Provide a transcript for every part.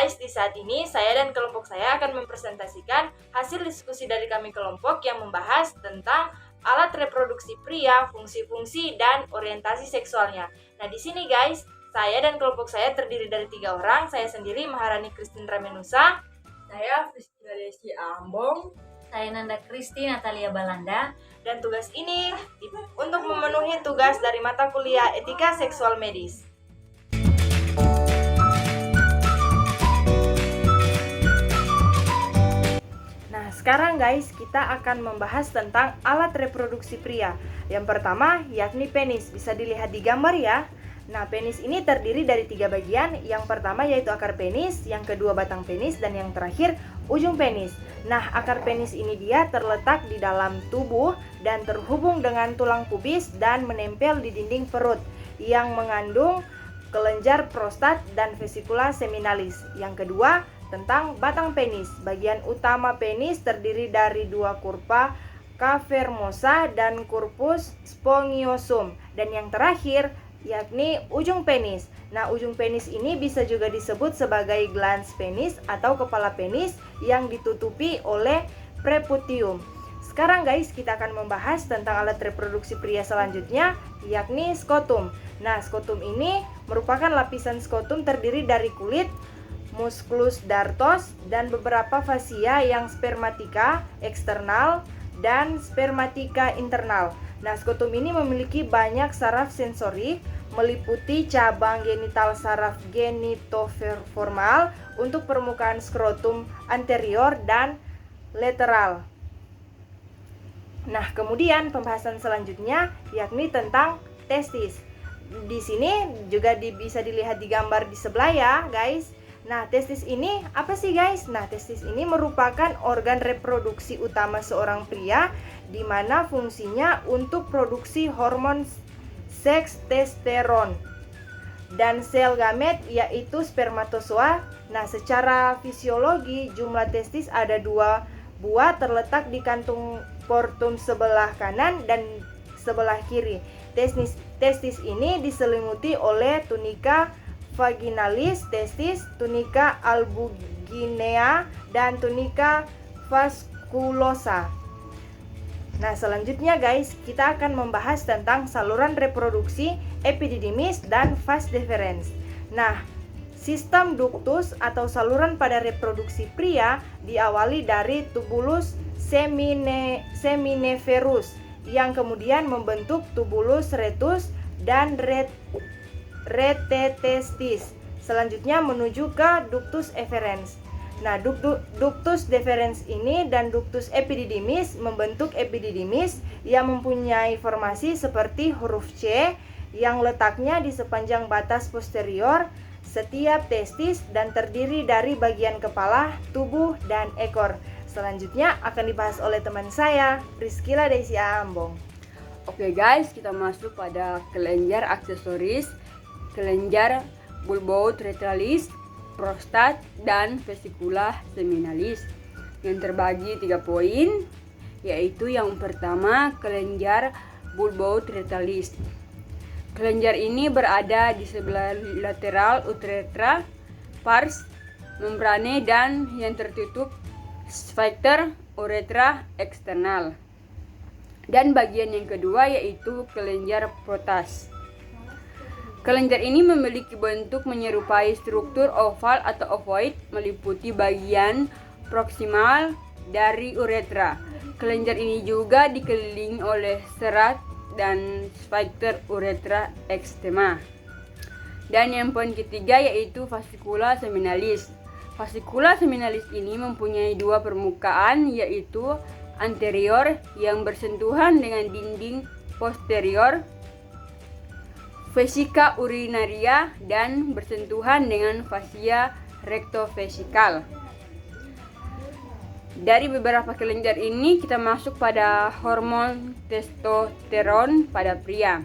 guys, di saat ini saya dan kelompok saya akan mempresentasikan hasil diskusi dari kami kelompok yang membahas tentang alat reproduksi pria, fungsi-fungsi, dan orientasi seksualnya. Nah, di sini guys, saya dan kelompok saya terdiri dari 3 orang. Saya sendiri Maharani Christine Ramenusa. Saya Priscila Desi Ambong. Saya Nanda Kristi Natalia Balanda. Dan tugas ini untuk memenuhi tugas dari mata kuliah Etika Seksual Medis. Nah, sekarang guys, kita akan membahas tentang alat reproduksi pria. Yang pertama, yakni penis. Bisa dilihat di gambar ya. Nah, penis ini terdiri dari 3 bagian. Yang pertama yaitu akar penis, yang kedua batang penis, dan yang terakhir ujung penis. Nah, akar penis ini dia terletak di dalam tubuh dan terhubung dengan tulang pubis dan menempel di dinding perut yang mengandung kelenjar prostat dan vesikula seminalis. Yang kedua, tentang batang penis. Bagian utama penis terdiri dari 2 kurva cavernosa dan corpus spongiosum. Dan yang terakhir yakni ujung penis. Nah, ujung penis ini bisa juga disebut sebagai glans penis atau kepala penis yang ditutupi oleh preputium. Sekarang guys, kita akan membahas tentang alat reproduksi pria selanjutnya, yakni skotum. Nah, skotum ini merupakan lapisan skotum terdiri dari kulit, musculus dartos, dan beberapa fasia yang spermatika eksternal dan spermatika internal. Nah, skotum ini memiliki banyak saraf sensorik, meliputi cabang genital saraf genitoformal untuk permukaan skrotum anterior dan lateral. Nah, kemudian pembahasan selanjutnya yakni tentang testis. Di sini juga bisa dilihat di gambar di sebelah ya, guys. Nah, testis ini apa sih guys? Nah, testis ini merupakan organ reproduksi utama seorang pria di mana fungsinya untuk produksi hormon seks testosteron dan sel gamet yaitu spermatozoa. Nah, secara fisiologi jumlah testis ada 2 buah terletak di kantung portum sebelah kanan dan sebelah kiri. Testis ini diselimuti oleh tunika vaginalis testis, tunika albuginea, dan tunika vasculosa. Nah, selanjutnya guys, kita akan membahas tentang saluran reproduksi epididymis dan vas deferens. Nah, sistem ductus atau saluran pada reproduksi pria diawali dari tubulus seminiferus yang kemudian membentuk tubulus rectus dan retetestis. Selanjutnya menuju ke ductus efferens. Nah, ductus deferens ini dan ductus epididymis membentuk epididymis yang mempunyai formasi seperti huruf C yang letaknya di sepanjang batas posterior setiap testis dan terdiri dari bagian kepala, tubuh, dan ekor. Selanjutnya akan dibahas oleh teman saya, Priscila Desi Ambong. Oke guys, kita masuk pada kelenjar aksesoris, kelenjar bulbourethralis, prostat, dan vesikula seminalis yang terbagi 3 poin, yaitu yang pertama kelenjar bulbourethralis. Kelenjar ini berada di sebelah lateral uretra, pars membrane, dan yang tertutup sphincter uretra eksternal. Dan bagian yang kedua yaitu kelenjar protas. Kelenjar ini memiliki bentuk menyerupai struktur oval atau ovoid, meliputi bagian proksimal dari uretra. Kelenjar ini juga dikelilingi oleh serat dan sphincter uretra ekstema. Dan yang poin ketiga yaitu vasikula seminalis. Vasikula seminalis ini mempunyai 2 permukaan, yaitu anterior yang bersentuhan dengan dinding posterior vesika urinaria dan bersentuhan dengan fasia rektovesikal. Dari beberapa kelenjar ini kita masuk pada hormon testosteron pada pria.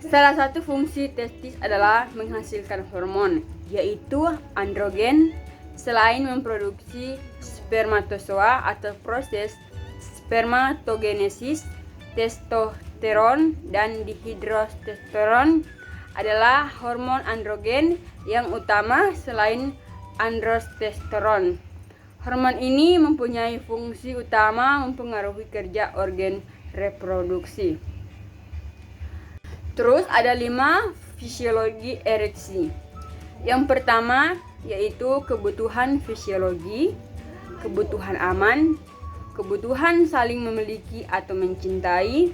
Salah satu fungsi testis adalah menghasilkan hormon, yaitu androgen. Selain memproduksi spermatozoa atau proses spermatogenesis, testosteron dan dihidrotestosteron adalah hormon androgen yang utama selain androstensteron. Hormon ini mempunyai fungsi utama mempengaruhi kerja organ reproduksi. Terus ada 5 fisiologi ereksi. Yang pertama yaitu kebutuhan fisiologi, kebutuhan aman, kebutuhan saling memiliki atau mencintai,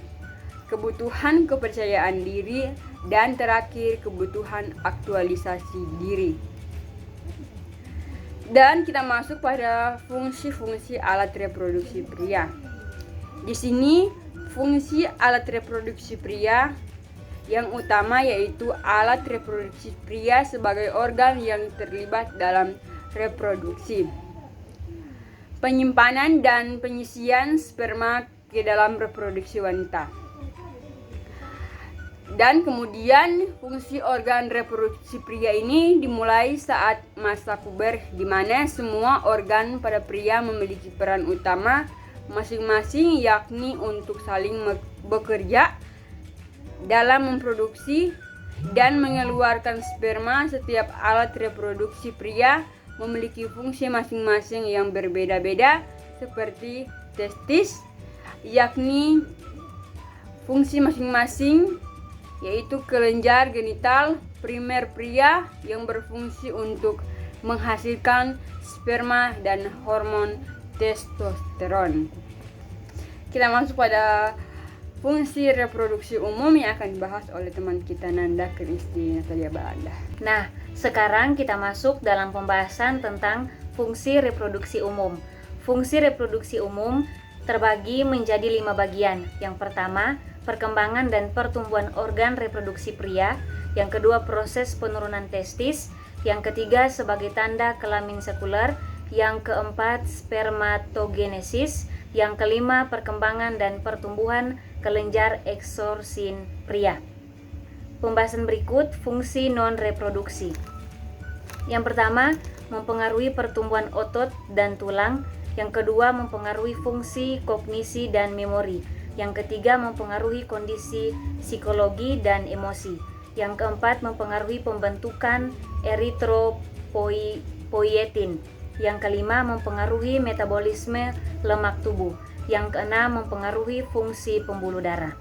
kebutuhan kepercayaan diri, dan terakhir kebutuhan aktualisasi diri. Dan kita masuk pada fungsi-fungsi alat reproduksi pria. Di sini fungsi alat reproduksi pria yang utama yaitu alat reproduksi pria sebagai organ yang terlibat dalam reproduksi, penyimpanan dan pengisian sperma ke dalam reproduksi wanita. Dan kemudian fungsi organ reproduksi pria ini dimulai saat masa puber, di mana semua organ pada pria memiliki peran utama masing-masing, yakni untuk saling bekerja dalam memproduksi dan mengeluarkan sperma. Setiap alat reproduksi pria memiliki fungsi masing-masing yang berbeda-beda, seperti testis, yakni fungsi masing-masing yaitu kelenjar genital primer pria yang berfungsi untuk menghasilkan sperma dan hormon testosteron. Kita masuk pada fungsi reproduksi umum yang akan dibahas oleh teman kita Nanda Kristi Natalia Balanda. Nah, sekarang kita masuk dalam pembahasan tentang fungsi reproduksi umum. Fungsi reproduksi umum terbagi menjadi 5 bagian. Yang pertama, perkembangan dan pertumbuhan organ reproduksi pria. Yang kedua, proses penurunan testis. Yang ketiga, sebagai tanda kelamin sekuler. Yang keempat, spermatogenesis. Yang kelima, perkembangan dan pertumbuhan kelenjar eksorsin pria. Pembahasan berikut fungsi non-reproduksi. Yang pertama, mempengaruhi pertumbuhan otot dan tulang. Yang kedua, mempengaruhi fungsi kognisi dan memori. Yang ketiga, mempengaruhi kondisi psikologi dan emosi. Yang keempat, mempengaruhi pembentukan eritropoietin. Yang kelima, mempengaruhi metabolisme lemak tubuh. Yang keenam, mempengaruhi fungsi pembuluh darah.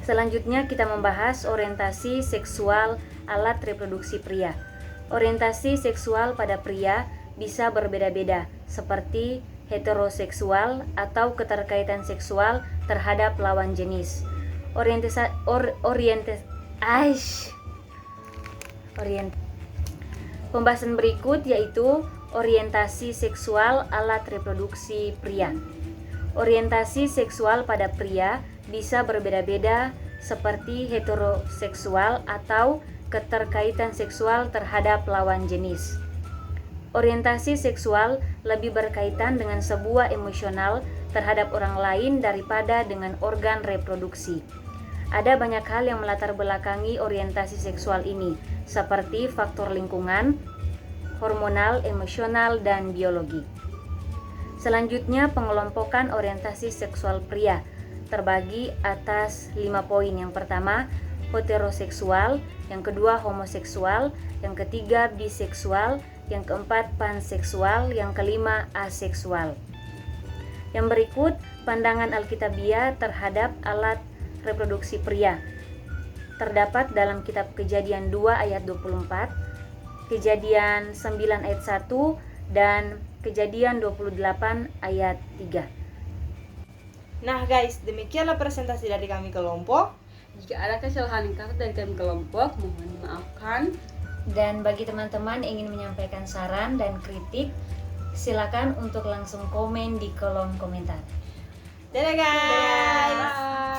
Selanjutnya kita membahas orientasi seksual alat reproduksi pria. Orientasi seksual pada pria bisa berbeda-beda, seperti heteroseksual atau keterkaitan seksual terhadap lawan jenis. Pembahasan berikut yaitu orientasi seksual alat reproduksi pria. Orientasi seksual pada pria bisa berbeda-beda, seperti heteroseksual atau keterkaitan seksual terhadap lawan jenis. Orientasi seksual lebih berkaitan dengan sebuah emosional terhadap orang lain daripada dengan organ reproduksi. Ada banyak hal yang melatar belakangi orientasi seksual ini, seperti faktor lingkungan, hormonal, emosional, dan biologi. Selanjutnya, pengelompokan orientasi seksual pria terbagi atas 5 poin. Yang pertama, heteroseksual. Yang kedua, homoseksual. Yang ketiga, biseksual. Yang keempat, panseksual. Yang kelima, aseksual. Yang berikut, pandangan Alkitabiah terhadap alat reproduksi pria. Terdapat dalam kitab Kejadian 2 ayat 24, Kejadian 9 ayat 1, dan Kejadian 28 ayat 3. Nah guys, demikianlah presentasi dari kami kelompok. Jika ada kesalahan kata dari kami kelompok, mohon dimaafkan. Dan bagi teman-teman yang ingin menyampaikan saran dan kritik, silakan untuk langsung komen di kolom komentar. Dadah guys. Bye.